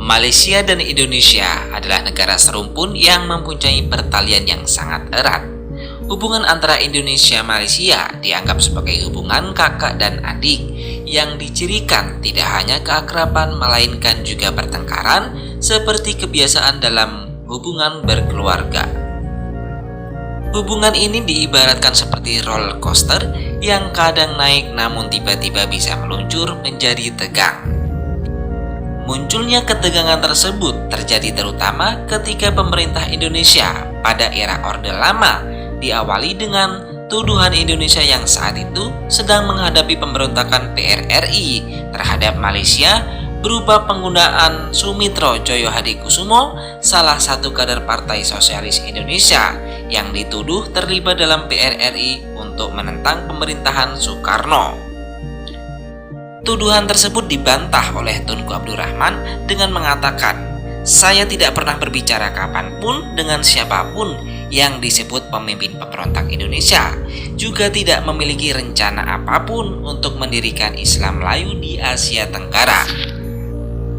Malaysia dan Indonesia adalah negara serumpun yang mempunyai pertalian yang sangat erat. Hubungan antara Indonesia dan Malaysia dianggap sebagai hubungan kakak dan adik yang dicirikan tidak hanya keakraban melainkan juga pertengkaran seperti kebiasaan dalam hubungan berkeluarga. Hubungan ini diibaratkan seperti roller coaster yang kadang naik namun tiba-tiba bisa meluncur menjadi tegang. Munculnya ketegangan tersebut terjadi terutama ketika pemerintah Indonesia pada era Orde Lama diawali dengan tuduhan Indonesia yang saat itu sedang menghadapi pemberontakan PRRI terhadap Malaysia berupa penggunaan Sumitro Joyo Hadikusumo, salah satu kader Partai Sosialis Indonesia yang dituduh terlibat dalam PRRI untuk menentang pemerintahan Soekarno. Tuduhan tersebut dibantah oleh Tunku Abdul Rahman dengan mengatakan, "Saya tidak pernah berbicara kapanpun dengan siapapun yang disebut pemimpin pemberontak Indonesia, juga tidak memiliki rencana apapun untuk mendirikan Islam Melayu di Asia Tenggara."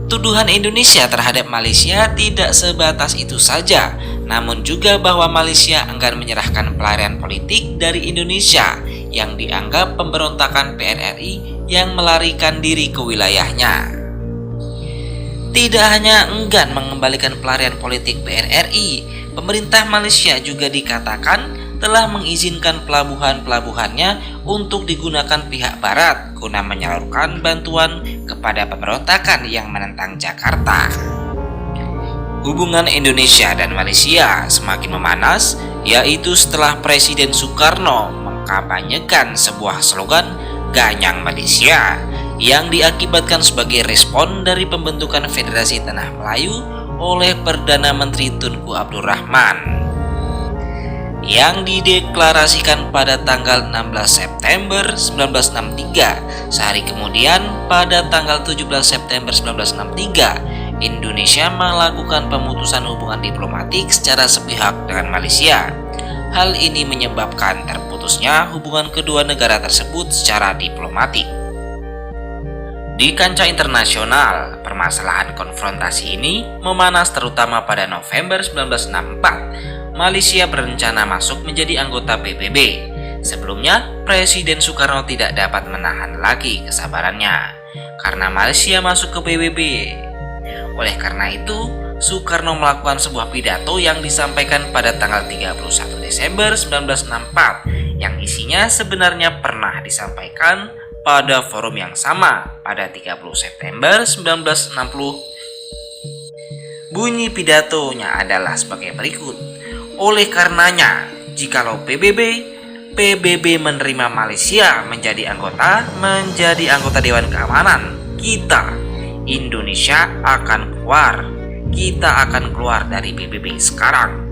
Tuduhan Indonesia terhadap Malaysia tidak sebatas itu saja, namun juga bahwa Malaysia enggan menyerahkan pelarian politik dari Indonesia yang dianggap pemberontakan PRRI yang melarikan diri ke wilayahnya. Tidak hanya enggan mengembalikan pelarian politik PRRI, pemerintah Malaysia juga dikatakan telah mengizinkan pelabuhan-pelabuhannya untuk digunakan pihak barat guna menyalurkan bantuan kepada pemberontakan yang menentang Jakarta. Hubungan Indonesia dan Malaysia semakin memanas, yaitu setelah Presiden Soekarno mengkampanyekan sebuah slogan Ganyang Malaysia yang diakibatkan sebagai respon dari pembentukan Federasi Tanah Melayu oleh Perdana Menteri Tunku Abdul Rahman yang dideklarasikan pada tanggal 16 September 1963. Sehari kemudian, pada tanggal 17 September 1963, Indonesia melakukan pemutusan hubungan diplomatik secara sepihak dengan Malaysia. Hal ini menyebabkan terputusnya hubungan kedua negara tersebut secara diplomatik. Di kancah internasional, permasalahan konfrontasi ini memanas terutama pada November 1964. Malaysia berencana masuk menjadi anggota PBB. Sebelumnya, Presiden Soekarno tidak dapat menahan lagi kesabarannya karena Malaysia masuk ke PBB. Oleh karena itu, Soekarno melakukan sebuah pidato yang disampaikan pada tanggal 31 Desember 1964 yang isinya sebenarnya pernah disampaikan pada forum yang sama pada 30 September 1960. Bunyi pidatonya adalah sebagai berikut. Oleh karenanya, jikalau PBB menerima Malaysia menjadi anggota Dewan Keamanan, kita Indonesia akan keluar. Kita akan keluar dari PBB sekarang.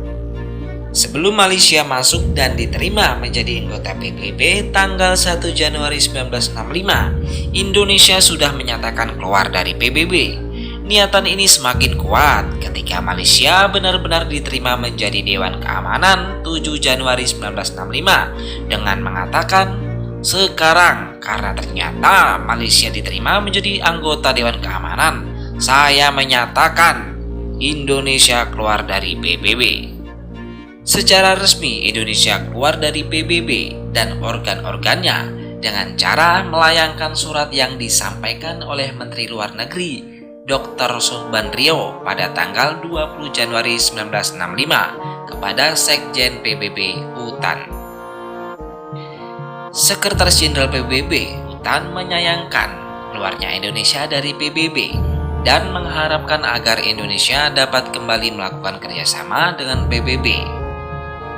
Sebelum Malaysia masuk dan diterima menjadi anggota PBB tanggal 1 Januari 1965, Indonesia sudah menyatakan keluar dari PBB. Niatan ini semakin kuat ketika Malaysia benar-benar diterima menjadi Dewan Keamanan 7 Januari 1965 dengan mengatakan, "Sekarang karena ternyata Malaysia diterima menjadi anggota Dewan Keamanan, saya menyatakan Indonesia keluar dari PBB." Secara resmi Indonesia keluar dari PBB dan organ-organnya dengan cara melayangkan surat yang disampaikan oleh Menteri Luar Negeri Dr. Subandrio pada tanggal 20 Januari 1965 kepada Sekjen PBB Utan. Sekretaris Jenderal PBB Utan menyayangkan keluarnya Indonesia dari PBB dan mengharapkan agar Indonesia dapat kembali melakukan kerjasama dengan PBB.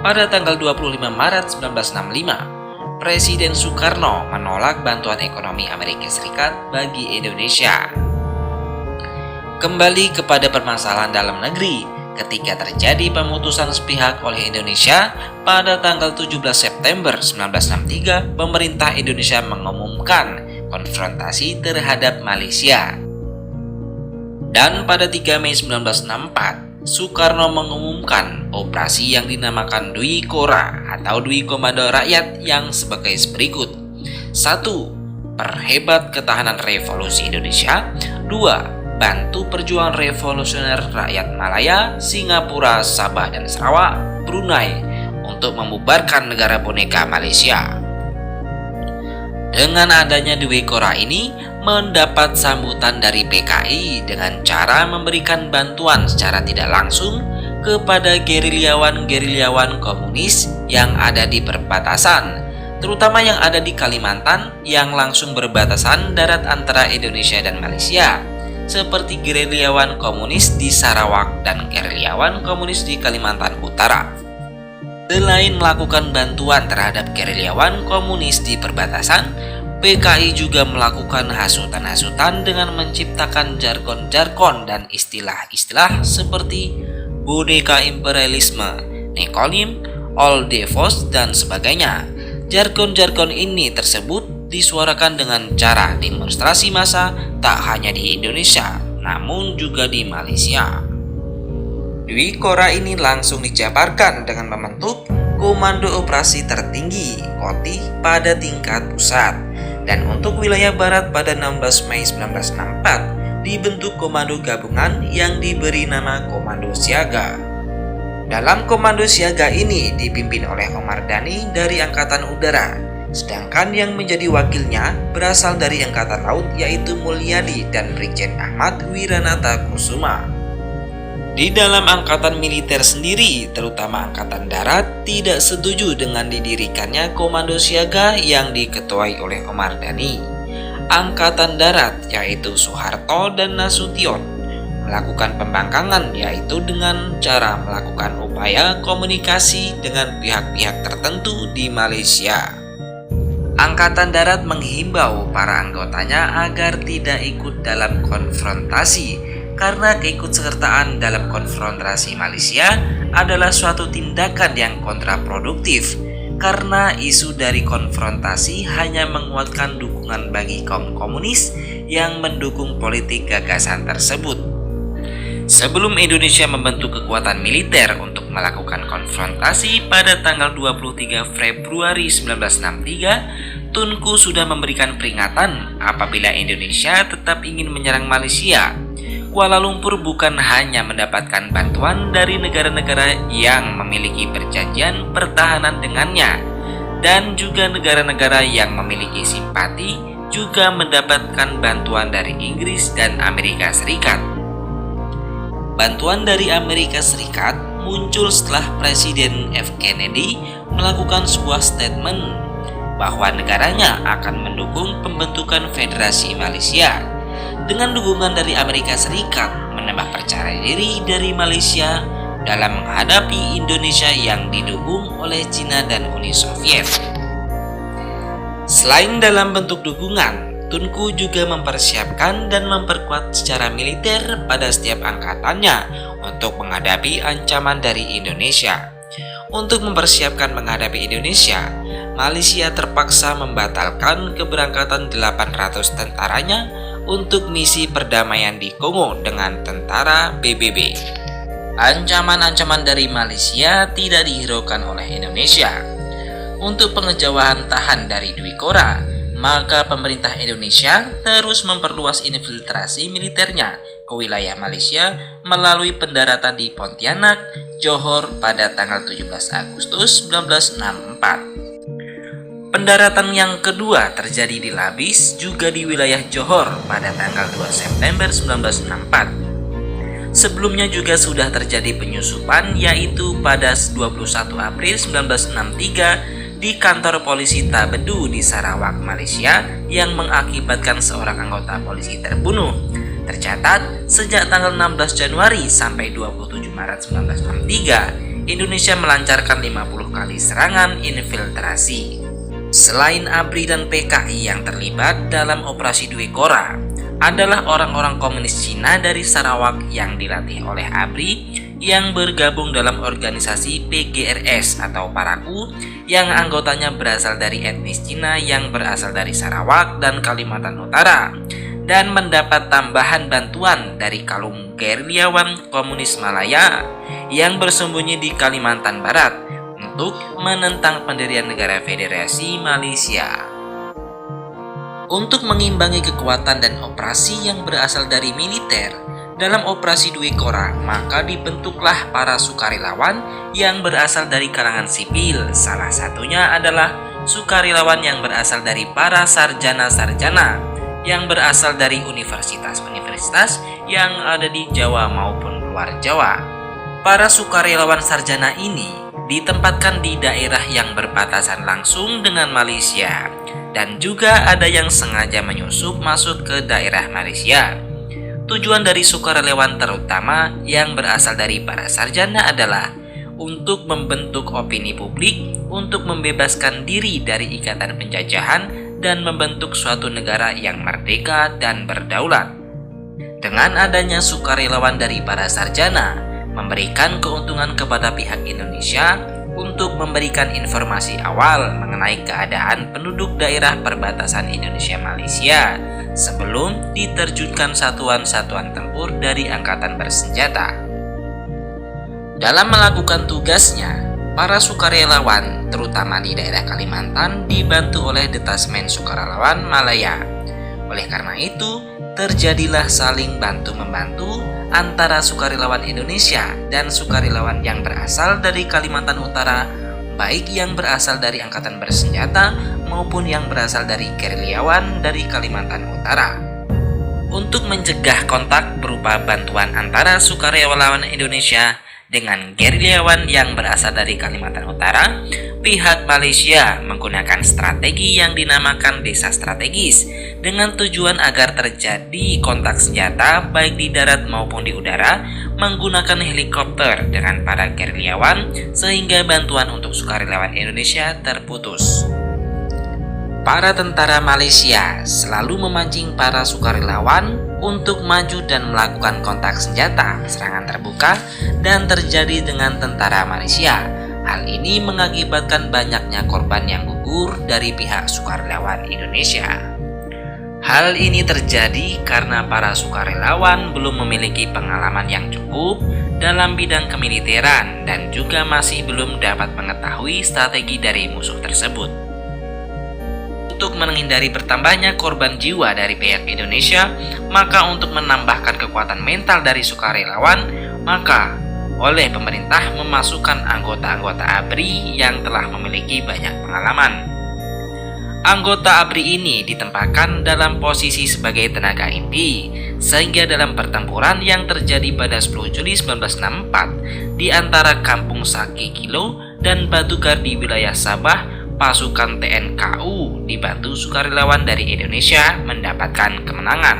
Pada tanggal 25 Maret 1965, Presiden Soekarno menolak bantuan ekonomi Amerika Serikat bagi Indonesia. Kembali kepada permasalahan dalam negeri, ketika terjadi pemutusan sepihak oleh Indonesia pada tanggal 17 September 1963, pemerintah Indonesia mengumumkan konfrontasi terhadap Malaysia. Dan pada 3 Mei 1964, Soekarno mengumumkan operasi yang dinamakan Dwi Kora atau Dwi Komando Rakyat yang sebagai berikut. 1. Perhebat ketahanan revolusi Indonesia. 2. bantu perjuangan revolusioner rakyat Malaya, Singapura, Sabah dan Sarawak, Brunei untuk membubarkan negara boneka Malaysia. Dengan adanya Dwi Korah ini mendapat sambutan dari PKI dengan cara memberikan bantuan secara tidak langsung kepada gerilyawan-gerilyawan komunis yang ada di perbatasan, terutama yang ada di Kalimantan yang langsung berbatasan darat antara Indonesia dan Malaysia, seperti gerilyawan komunis di Sarawak dan gerilyawan komunis di Kalimantan Utara. Selain melakukan bantuan terhadap gerilyawan komunis di perbatasan, PKI juga melakukan hasutan-hasutan dengan menciptakan jargon-jargon dan istilah-istilah seperti boneka imperialisme, nekolim, old devos, dan sebagainya. Jargon-jargon ini tersebut disuarakan dengan cara demonstrasi massa tak hanya di Indonesia, namun juga di Malaysia. Dwi Korah ini langsung dijabarkan dengan membentuk Komando Operasi Tertinggi (KOTI) pada tingkat pusat, dan untuk wilayah barat pada 16 Mei 1964 dibentuk Komando Gabungan yang diberi nama Komando Siaga. Dalam Komando Siaga ini dipimpin oleh Omar Dhani dari Angkatan Udara, sedangkan yang menjadi wakilnya berasal dari Angkatan Laut yaitu Mulyadi dan Brigjen Ahmad Wiranata Kusuma. Di dalam angkatan militer sendiri, terutama angkatan darat, tidak setuju dengan didirikannya Komando Siaga yang diketuai oleh Omar Dhani. Angkatan darat yaitu Soeharto dan Nasution melakukan pembangkangan, yaitu dengan cara melakukan upaya komunikasi dengan pihak-pihak tertentu di Malaysia. Angkatan darat menghimbau para anggotanya agar tidak ikut dalam konfrontasi, karena keikutsertaan dalam konfrontasi Malaysia adalah suatu tindakan yang kontraproduktif, karena isu dari konfrontasi hanya menguatkan dukungan bagi kaum komunis yang mendukung politik gagasan tersebut. Sebelum Indonesia membentuk kekuatan militer untuk melakukan konfrontasi pada tanggal 23 Februari 1963, Tunku sudah memberikan peringatan apabila Indonesia tetap ingin menyerang Malaysia. Kuala Lumpur bukan hanya mendapatkan bantuan dari negara-negara yang memiliki perjanjian pertahanan dengannya, dan juga negara-negara yang memiliki simpati juga mendapatkan bantuan dari Inggris dan Amerika Serikat. Bantuan dari Amerika Serikat muncul setelah Presiden F. Kennedy melakukan sebuah statement bahwa negaranya akan mendukung pembentukan Federasi Malaysia. Dengan dukungan dari Amerika Serikat menambah percaya diri dari Malaysia dalam menghadapi Indonesia yang didukung oleh Cina dan Uni Soviet. Selain dalam bentuk dukungan, Tunku juga mempersiapkan dan memperkuat secara militer pada setiap angkatannya untuk menghadapi ancaman dari Indonesia. Untuk mempersiapkan menghadapi Indonesia, Malaysia terpaksa membatalkan keberangkatan 800 tentaranya untuk misi perdamaian di Kongo dengan tentara PBB. Ancaman-ancaman dari Malaysia tidak dihiraukan oleh Indonesia. Untuk pengejauhan tahan dari Dwi Korah, maka pemerintah Indonesia terus memperluas infiltrasi militernya ke wilayah Malaysia melalui pendaratan di Pontianak, Johor pada tanggal 17 Agustus 1964. Pendaratan yang kedua terjadi di Labis, juga di wilayah Johor pada tanggal 2 September 1964. Sebelumnya juga sudah terjadi penyusupan, yaitu pada 21 April 1963 di kantor polisi Tabedu di Sarawak, Malaysia, yang mengakibatkan seorang anggota polisi terbunuh. Tercatat, sejak tanggal 16 Januari sampai 27 Maret 1963, Indonesia melancarkan 50 kali serangan infiltrasi. Selain ABRI dan PKI yang terlibat dalam operasi Dwi Korah, adalah orang-orang komunis Cina dari Sarawak yang dilatih oleh ABRI yang bergabung dalam organisasi PGRS atau Paraku, yang anggotanya berasal dari etnis Cina yang berasal dari Sarawak dan Kalimantan Utara, dan mendapat tambahan bantuan dari kaum gerilyawan komunis Malaya yang bersembunyi di Kalimantan Barat untuk menentang pendirian negara Federasi Malaysia. Untuk mengimbangi kekuatan dan operasi yang berasal dari militer, dalam operasi Dwi Korah, maka dibentuklah para sukarelawan yang berasal dari kalangan sipil. Salah satunya adalah sukarelawan yang berasal dari para sarjana-sarjana yang berasal dari universitas-universitas yang ada di Jawa maupun luar Jawa. Para sukarelawan sarjana ini ditempatkan di daerah yang berbatasan langsung dengan Malaysia, dan juga ada yang sengaja menyusup masuk ke daerah Malaysia. Tujuan dari sukarelawan terutama yang berasal dari para sarjana adalah untuk membentuk opini publik, untuk membebaskan diri dari ikatan penjajahan dan membentuk suatu negara yang merdeka dan berdaulat. Dengan adanya sukarelawan dari para sarjana, memberikan keuntungan kepada pihak Indonesia untuk memberikan informasi awal mengenai keadaan penduduk daerah perbatasan Indonesia-Malaysia sebelum diterjunkan satuan-satuan tempur dari angkatan bersenjata. Dalam melakukan tugasnya, para sukarelawan, terutama di daerah Kalimantan, dibantu oleh Detasmen Sukarelawan Malaya. Oleh karena itu, terjadilah saling bantu-membantu antara sukarelawan Indonesia dan sukarelawan yang berasal dari Kalimantan Utara, baik yang berasal dari angkatan bersenjata maupun yang berasal dari gerilyawan dari Kalimantan Utara. Untuk mencegah kontak berupa bantuan antara sukarelawan Indonesia dengan gerilyawan yang berasal dari Kalimantan Utara, pihak Malaysia menggunakan strategi yang dinamakan desa strategis dengan tujuan agar terjadi kontak senjata baik di darat maupun di udara menggunakan helikopter dengan para gerilyawan sehingga bantuan untuk sukarelawan Indonesia terputus. Para tentara Malaysia selalu memancing para sukarelawan untuk maju dan melakukan kontak senjata serangan terbuka dan terjadi dengan tentara Malaysia. Hal ini mengakibatkan banyaknya korban yang gugur dari pihak sukarelawan Indonesia. Hal ini terjadi karena para sukarelawan belum memiliki pengalaman yang cukup dalam bidang kemiliteran dan juga masih belum dapat mengetahui strategi dari musuh tersebut. Untuk menghindari bertambahnya korban jiwa dari pihak Indonesia, maka untuk menambahkan kekuatan mental dari sukarelawan, maka oleh pemerintah memasukkan anggota-anggota ABRI yang telah memiliki banyak pengalaman. Anggota ABRI ini ditempatkan dalam posisi sebagai tenaga inti, sehingga dalam pertempuran yang terjadi pada 10 Juli 1964 di antara Kampung Saki Kilo dan Batugar di wilayah Sabah, pasukan TNKU dibantu sukarelawan dari Indonesia mendapatkan kemenangan.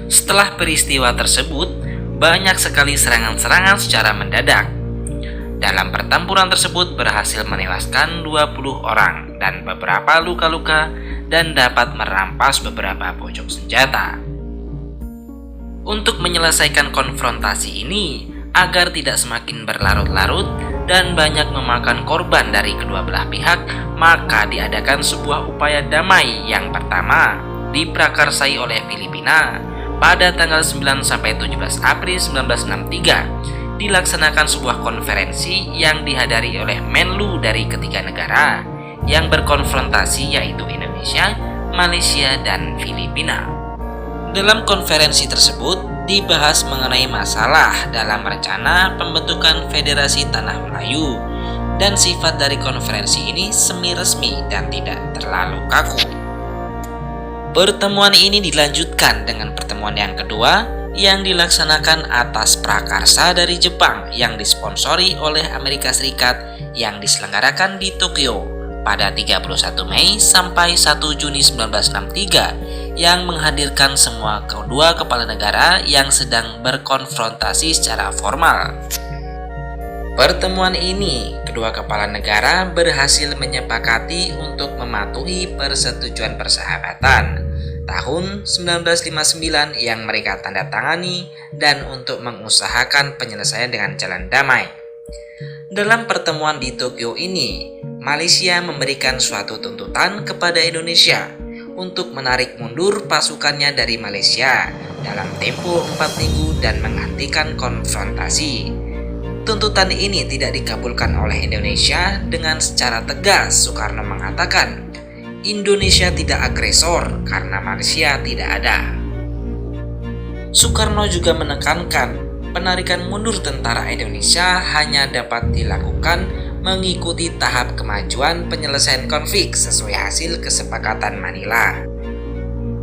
Setelah peristiwa tersebut, banyak sekali serangan-serangan secara mendadak. Dalam pertempuran tersebut berhasil menewaskan 20 orang dan beberapa luka-luka dan dapat merampas beberapa pojok senjata. Untuk menyelesaikan konfrontasi ini, agar tidak semakin berlarut-larut dan banyak memakan korban dari kedua belah pihak, maka diadakan sebuah upaya damai yang pertama diprakarsai oleh Filipina pada tanggal 9-17 April 1963. Dilaksanakan sebuah konferensi yang dihadiri oleh Menlu dari ketiga negara yang berkonfrontasi, yaitu Indonesia, Malaysia, dan Filipina. Dalam konferensi tersebut dibahas mengenai masalah dalam rencana pembentukan Federasi Tanah Melayu, dan sifat dari konferensi ini semi-resmi dan tidak terlalu kaku. Pertemuan ini dilanjutkan dengan pertemuan yang kedua yang dilaksanakan atas prakarsa dari Jepang yang disponsori oleh Amerika Serikat yang diselenggarakan di Tokyo pada 31 Mei sampai 1 Juni 1963 yang menghadirkan semua kedua kepala negara yang sedang berkonfrontasi secara formal. Pertemuan ini, kedua kepala negara berhasil menyepakati untuk mematuhi persetujuan persahabatan tahun 1959 yang mereka tanda tangani dan untuk mengusahakan penyelesaian dengan jalan damai. Dalam pertemuan di Tokyo ini, Malaysia memberikan suatu tuntutan kepada Indonesia untuk menarik mundur pasukannya dari Malaysia dalam tempo 4 minggu dan menghentikan konfrontasi. Tuntutan ini tidak dikabulkan oleh Indonesia dengan secara tegas. Soekarno mengatakan, Indonesia tidak agresor karena Malaysia tidak ada. Soekarno juga menekankan penarikan mundur tentara Indonesia hanya dapat dilakukan mengikuti tahap kemajuan penyelesaian konflik sesuai hasil kesepakatan Manila.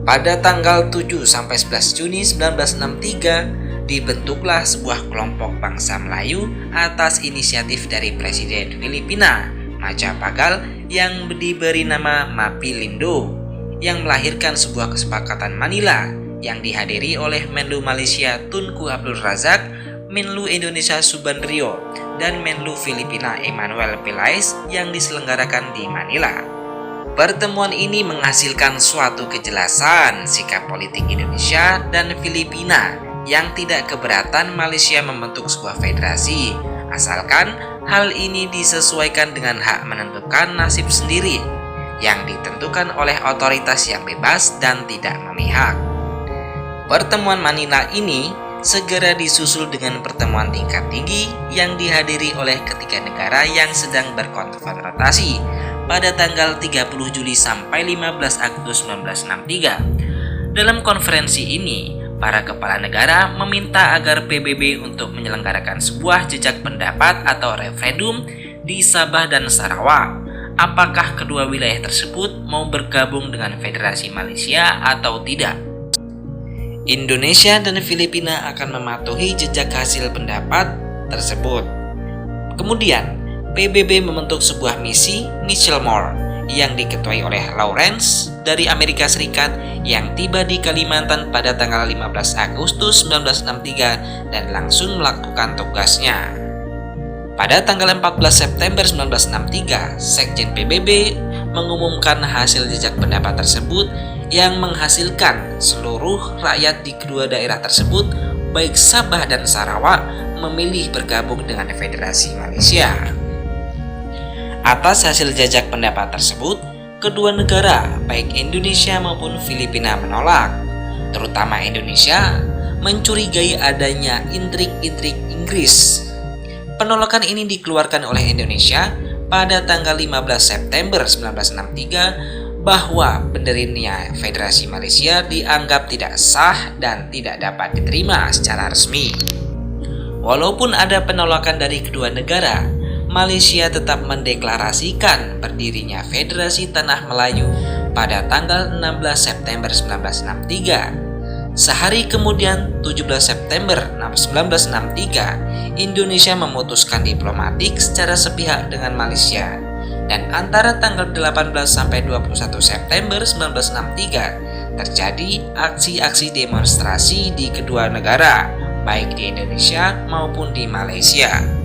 Pada tanggal 7-11 Juni 1963, dibentuklah sebuah kelompok bangsa Melayu atas inisiatif dari Presiden Filipina, Macapagal, yang diberi nama Mapilindo, yang melahirkan sebuah kesepakatan Manila yang dihadiri oleh Menlu Malaysia Tunku Abdul Razak, Menlu Indonesia Subandrio, dan Menlu Filipina Emmanuel Pelaez yang diselenggarakan di Manila. Pertemuan ini menghasilkan suatu kejelasan sikap politik Indonesia dan Filipina yang tidak keberatan Malaysia membentuk sebuah federasi, asalkan hal ini disesuaikan dengan hak menentukan nasib sendiri yang ditentukan oleh otoritas yang bebas dan tidak memihak. Pertemuan Manila ini segera disusul dengan pertemuan tingkat tinggi yang dihadiri oleh ketiga negara yang sedang berkonfrontasi pada tanggal 30 Juli sampai 15 Agustus 1963. Dalam konferensi ini, para kepala negara meminta agar PBB untuk menyelenggarakan sebuah jejak pendapat atau referendum di Sabah dan Sarawak. Apakah kedua wilayah tersebut mau bergabung dengan Federasi Malaysia atau tidak? Indonesia dan Filipina akan mematuhi jejak hasil pendapat tersebut. Kemudian, PBB membentuk sebuah misi Mitchell Moore yang diketuai oleh Lawrence dari Amerika Serikat yang tiba di Kalimantan pada tanggal 15 Agustus 1963 dan langsung melakukan tugasnya. Pada tanggal 14 September 1963, Sekjen PBB mengumumkan hasil jejak pendapat tersebut yang menghasilkan seluruh rakyat di kedua daerah tersebut, baik Sabah dan Sarawak, memilih bergabung dengan Federasi Malaysia. Atas hasil jajak pendapat tersebut, kedua negara, baik Indonesia maupun Filipina, menolak. Terutama Indonesia mencurigai adanya intrik-intrik Inggris. Penolakan ini dikeluarkan oleh Indonesia pada tanggal 15 September 1963 bahwa berdirinya Federasi Malaysia dianggap tidak sah dan tidak dapat diterima secara resmi. Walaupun ada penolakan dari kedua negara, Malaysia tetap mendeklarasikan berdirinya Federasi Tanah Melayu pada tanggal 16 September 1963. Sehari kemudian, 17 September 1963, Indonesia memutuskan diplomatik secara sepihak dengan Malaysia. Dan antara tanggal 18 sampai 21 September 1963 terjadi aksi-aksi demonstrasi di kedua negara, baik di Indonesia maupun di Malaysia.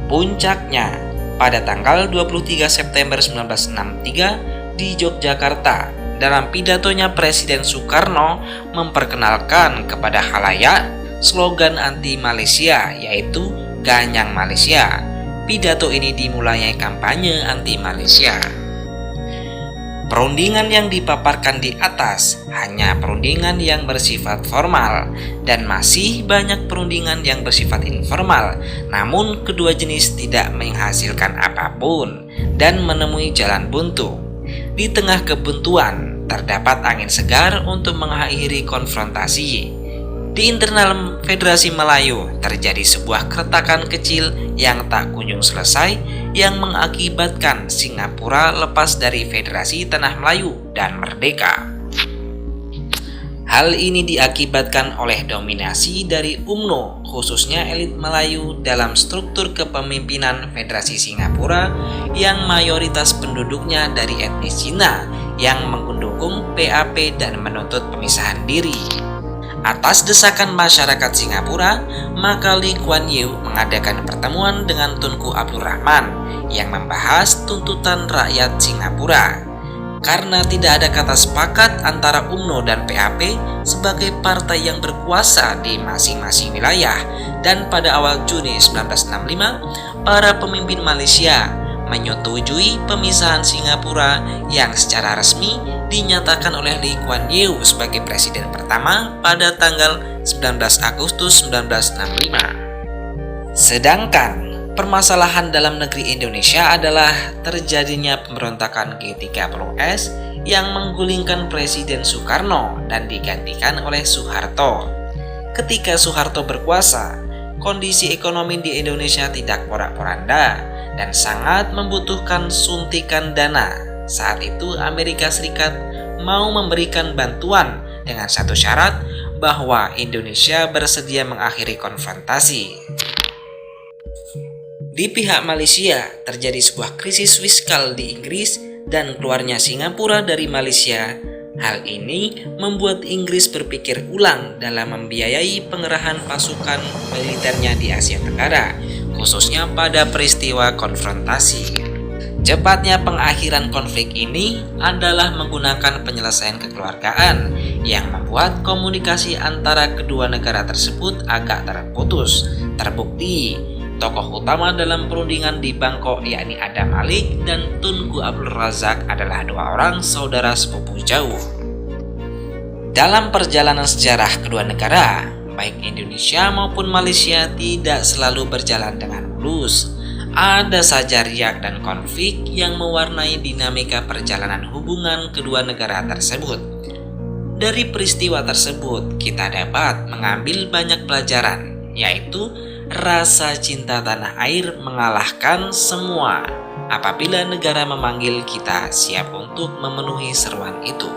Puncaknya, pada tanggal 23 September 1963 di Yogyakarta, dalam pidatonya Presiden Soekarno memperkenalkan kepada khalayak slogan anti Malaysia, yaitu Ganyang Malaysia. Pidato ini dimulai kampanye anti Malaysia. Perundingan yang dipaparkan di atas hanya perundingan yang bersifat formal dan masih banyak perundingan yang bersifat informal, namun kedua jenis tidak menghasilkan apapun dan menemui jalan buntu. Di tengah kebuntuan terdapat angin segar untuk mengakhiri konfrontasi. Di internal Federasi Melayu terjadi sebuah keretakan kecil yang tak kunjung selesai yang mengakibatkan Singapura lepas dari Federasi Tanah Melayu dan merdeka. Hal ini diakibatkan oleh dominasi dari UMNO, khususnya elit Melayu dalam struktur kepemimpinan Federasi Singapura yang mayoritas penduduknya dari etnis Cina yang mendukung PAP dan menuntut pemisahan diri. Atas desakan masyarakat Singapura, maka Lee Kuan Yew mengadakan pertemuan dengan Tunku Abdul Rahman yang membahas tuntutan rakyat Singapura. Karena tidak ada kata sepakat antara UMNO dan PAP sebagai partai yang berkuasa di masing-masing wilayah, dan pada awal Juni 1965, para pemimpin Malaysia menyetujui pemisahan Singapura yang secara resmi dinyatakan oleh Lee Kuan Yew sebagai presiden pertama pada tanggal 19 Agustus 1965. Sedangkan permasalahan dalam negeri Indonesia adalah terjadinya pemberontakan G30S yang menggulingkan Presiden Soekarno dan digantikan oleh Soeharto. Ketika Soeharto berkuasa, kondisi ekonomi di Indonesia tidak porak-poranda dan sangat membutuhkan suntikan dana. Saat itu Amerika Serikat mau memberikan bantuan dengan satu syarat bahwa Indonesia bersedia mengakhiri konfrontasi. Di pihak Malaysia, terjadi sebuah krisis fiskal di Inggris dan keluarnya Singapura dari Malaysia. Hal ini membuat Inggris berpikir ulang dalam membiayai pengerahan pasukan militernya di Asia Tenggara, khususnya pada peristiwa konfrontasi. Cepatnya pengakhiran konflik ini adalah menggunakan penyelesaian kekeluargaan yang membuat komunikasi antara kedua negara tersebut agak terputus. Terbukti, tokoh utama dalam perundingan di Bangkok yakni Adam Malik dan Tunku Abdul Razak adalah dua orang saudara sepupu jauh. Dalam perjalanan sejarah kedua negara, baik Indonesia maupun Malaysia tidak selalu berjalan dengan mulus. Ada saja riak dan konflik yang mewarnai dinamika perjalanan hubungan kedua negara tersebut. Dari peristiwa tersebut, kita dapat mengambil banyak pelajaran, yaitu rasa cinta tanah air mengalahkan semua. Apabila negara memanggil, kita siap untuk memenuhi seruan itu.